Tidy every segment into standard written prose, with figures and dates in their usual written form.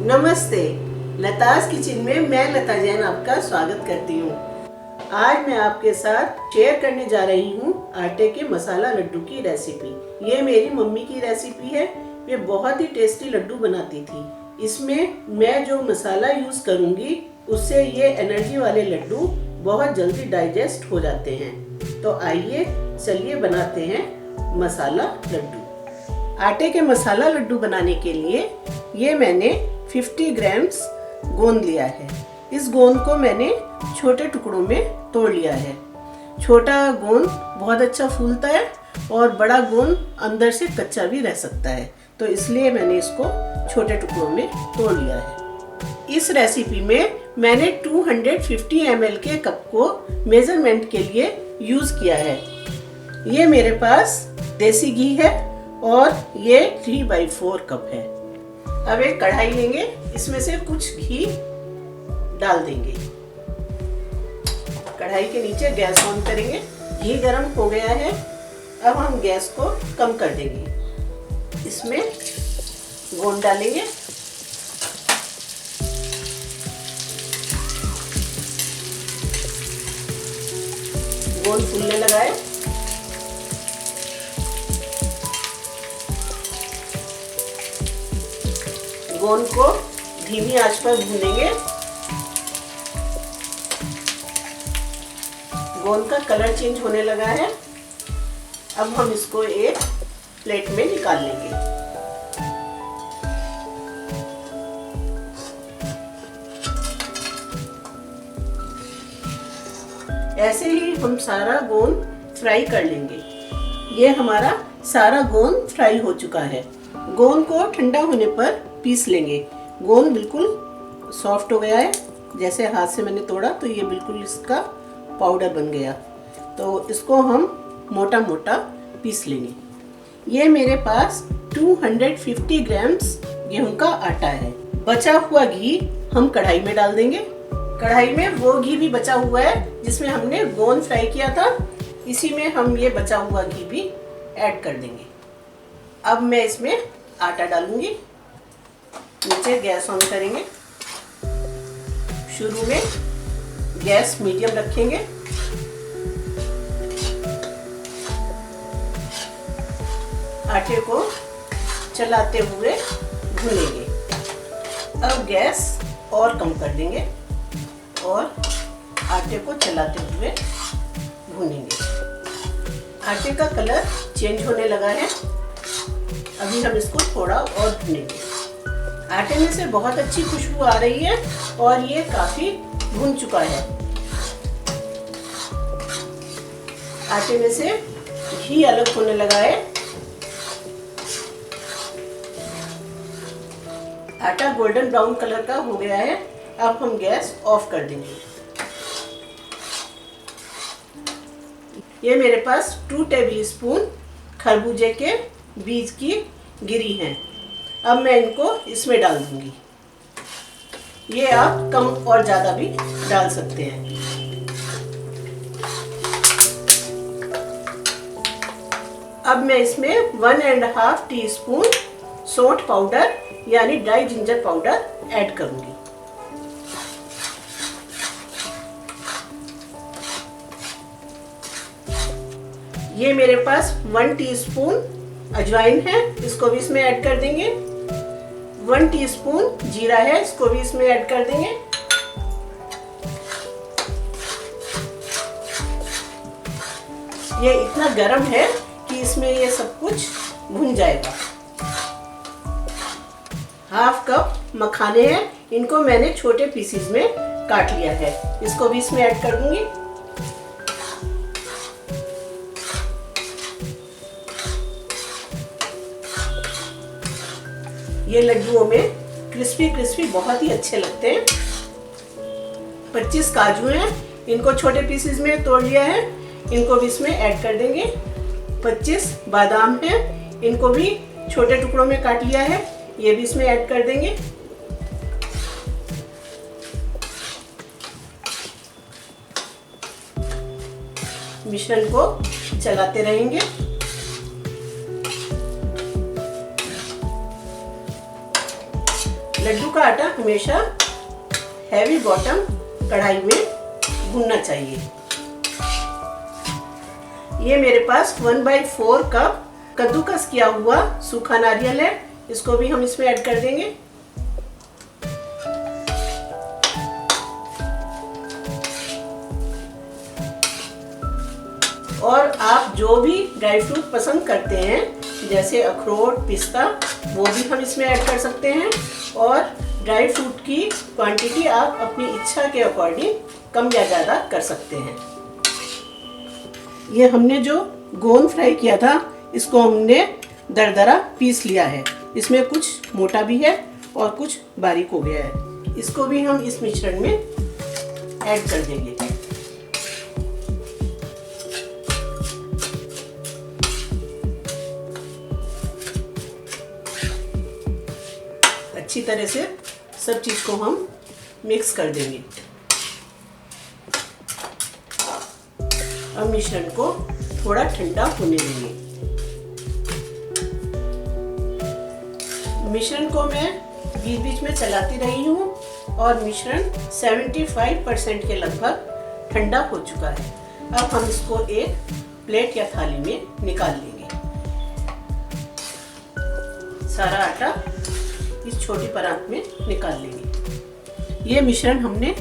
नमस्ते, लतास किचन में मैं लता जैन आपका स्वागत करती हूँ। आज मैं आपके साथ शेयर करने जा रही हूँ आटे के मसाला लड्डू की रेसिपी। ये मेरी मम्मी की रेसिपी है। वे बहुत ही टेस्टी लड्डू बनाती थी। इसमें मैं जो मसाला यूज करूँगी उससे ये एनर्जी वाले लड्डू बहुत जल्दी डाइजेस्ट हो जाते हैं। तो आइए चलिए बनाते हैं मसाला लड्डू। आटे के मसाला लड्डू बनाने के लिए ये मैंने 50 ग्राम्स गोंद लिया है। इस गोंद को मैंने छोटे टुकड़ों में तोड़ लिया है। छोटा गोंद बहुत अच्छा फूलता है और बड़ा गोंद अंदर से कच्चा भी रह सकता है, तो इसलिए मैंने इसको छोटे टुकड़ों में तोड़ लिया है। इस रेसिपी में मैंने 250 ml के कप को मेजरमेंट के लिए यूज किया है। ये मेरे पास देसी घी है और ये 3/4 कप है। अब एक कढ़ाई लेंगे, इसमें से कुछ घी डाल देंगे। कढ़ाई के नीचे गैस ऑन करेंगे। घी गर्म हो गया है। अब हम गैस को कम कर देंगे। इसमें गोंद डालेंगे। गोंद फूलने लगा है। गोंद को धीमी आंच पर भूनेंगे। गोंद का कलर चेंज होने लगा है। अब हम इसको एक प्लेट में निकाल लेंगे। ऐसे ही हम सारा गोंद फ्राई कर लेंगे। ये हमारा सारा गोंद फ्राई हो चुका है। गोंद को ठंडा होने पर पीस लेंगे। गोंद बिल्कुल सॉफ्ट हो गया है। जैसे हाथ से मैंने तोड़ा तो ये बिल्कुल इसका पाउडर बन गया। तो इसको हम मोटा मोटा पीस लेंगे। ये मेरे पास 250 ग्राम्स गेहूं का आटा है। बचा हुआ घी हम कढ़ाई में डाल देंगे। कढ़ाई में वो घी भी बचा हुआ है जिसमें हमने गोंद फ्राई किया था। इसी में हम ये बचा हुआ घी भी ऐड कर देंगे। अब मैं इसमें आटा डालूंगी। नीचे गैस ऑन करेंगे। शुरू में गैस मीडियम रखेंगे। आटे को चलाते हुए भूनेंगे। अब गैस और कम कर देंगे और आटे को चलाते हुए भूनेंगे। आटे का कलर चेंज होने लगा है। अभी हम इसको थोड़ा और भूनेंगे। आटे में से बहुत अच्छी खुशबू आ रही है और ये काफी भुन चुका है। आटे में से घी अलग होने लगा है। आटा गोल्डन ब्राउन कलर का हो गया है। अब हम गैस ऑफ कर देंगे। ये मेरे पास 2 टेबलस्पून खरबूजे के बीज की गिरी हैं। अब मैं इनको इसमें डाल दूंगी। ये आप कम और ज्यादा भी डाल सकते हैं। अब मैं इसमें 1.5 टीस्पून सौंठ पाउडर यानी ड्राई जिंजर पाउडर ऐड करूंगी। ये मेरे पास 1 टीस्पून अजवाइन है, इसको भी इसमें ऐड कर देंगे। 1 टीस्पून जीरा है, इसको भी इसमें ऐड कर देंगे। ये इतना गर्म है कि इसमें ये सब कुछ भुन जाएगा। हाफ कप मखाने हैं, इनको मैंने छोटे पीसेस में काट लिया है, इसको भी इसमें ऐड कर दूंगी। ये लड्डुओं में क्रिस्पी क्रिस्पी बहुत ही अच्छे लगते हैं। 25 काजू हैं, इनको छोटे पीसेस में तोड़ लिया है, इनको भी इसमें ऐड कर देंगे। 25 बादाम हैं, इनको भी छोटे टुकड़ों में काट लिया है, ये भी इसमें ऐड कर देंगे। मिश्रण को चलाते रहेंगे। लड्डू का आटा हमेशा हैवी बॉटम कढ़ाई में भूनना चाहिए। ये मेरे पास 1/4 कप कद्दूकस किया हुआ सूखा नारियल है, इसको भी हम इसमें ऐड कर देंगे। और आप जो भी ड्राई फ्रूट पसंद करते हैं जैसे अखरोट, पिस्ता, वो भी हम इसमें ऐड कर सकते हैं। और ड्राई फ्रूट की क्वांटिटी आप अपनी इच्छा के अकॉर्डिंग कम या ज़्यादा कर सकते हैं। ये हमने जो गोंद फ्राई किया था इसको हमने दरदरा पीस लिया है। इसमें कुछ मोटा भी है और कुछ बारीक हो गया है। इसको भी हम इस मिश्रण में ऐड कर देंगे। अच्छी तरह से सब चीज को हम मिक्स कर देंगे। अब मिश्रण को थोड़ा ठंडा होने देंगे। मिश्रण को मैं बीच बीच में चलाती रही हूँ और मिश्रण 75% के लगभग ठंडा हो चुका है। अब हम इसको एक प्लेट या थाली में निकाल लेंगे। सारा आटा इस छोटी परात में निकाल लेंगे। ये मिश्रण हमने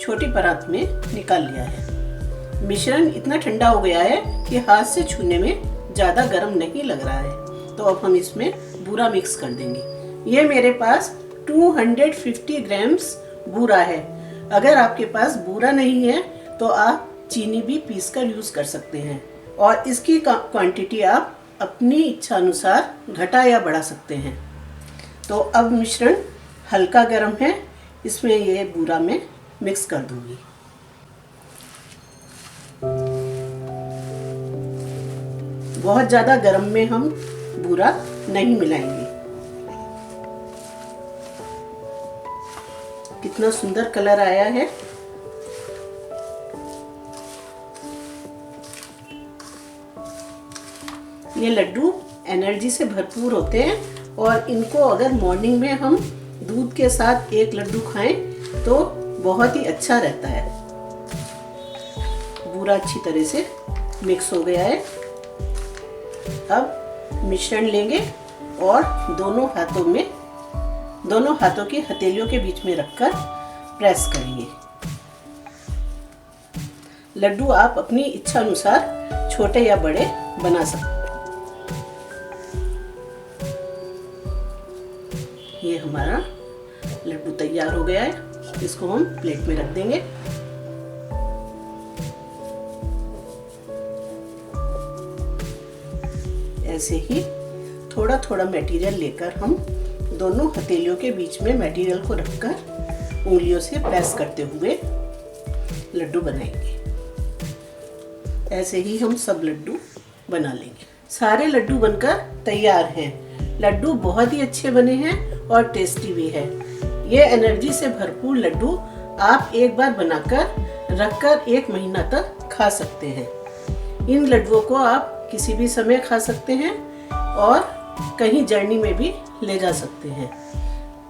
छोटी परात में निकाल लिया है। मिश्रण इतना ठंडा हो गया है कि हाथ से छूने में ज़्यादा गर्म नहीं लग रहा है। तो अब हम इसमें बूरा मिक्स कर देंगे। ये मेरे पास 250 ग्राम्स बूरा है। अगर आपके पास बूरा नहीं है तो आप चीनी भी पीस कर यूज़ कर सकते हैं और इसकी क्वांटिटी आप अपनी इच्छा अनुसार घटा या बढ़ा सकते हैं। तो अब मिश्रण हल्का गर्म है, इसमें ये बूरा मैं मिक्स कर दूंगी। बहुत ज़्यादा गर्म में हम बूरा नहीं मिलाएंगे। कितना सुंदर कलर आया है। ये लड्डू एनर्जी से भरपूर होते हैं और इनको अगर मॉर्निंग में हम दूध के साथ एक लड्डू खाएं तो बहुत ही अच्छा रहता है। पूरा अच्छी तरह से मिक्स हो गया है। अब मिश्रण लेंगे और दोनों हाथों की हथेलियों के बीच में रखकर प्रेस करेंगे। लड्डू आप अपनी इच्छा अनुसार छोटे या बड़े बना सकते हैं। ये हमारा लड्डू तैयार हो गया है। इसको हम प्लेट में रख देंगे। ऐसे ही थोड़ा थोड़ा मटेरियल लेकर हम दोनों हथेलियों के बीच में मटेरियल को रखकर उंगलियों से प्रेस करते हुए लड्डू बनाएंगे। ऐसे ही हम सब लड्डू बना लेंगे। सारे लड्डू बनकर तैयार हैं। लड्डू बहुत ही अच्छे बने हैं और टेस्टी भी है। ये एनर्जी से भरपूर लड्डू आप एक बार बनाकर रखकर 1 महीना तक खा सकते हैं। इन लड्डुओं को आप किसी भी समय खा सकते हैं और कहीं जर्नी में भी ले जा सकते हैं।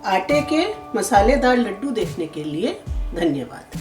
आटे के मसालेदार लड्डू देखने के लिए धन्यवाद।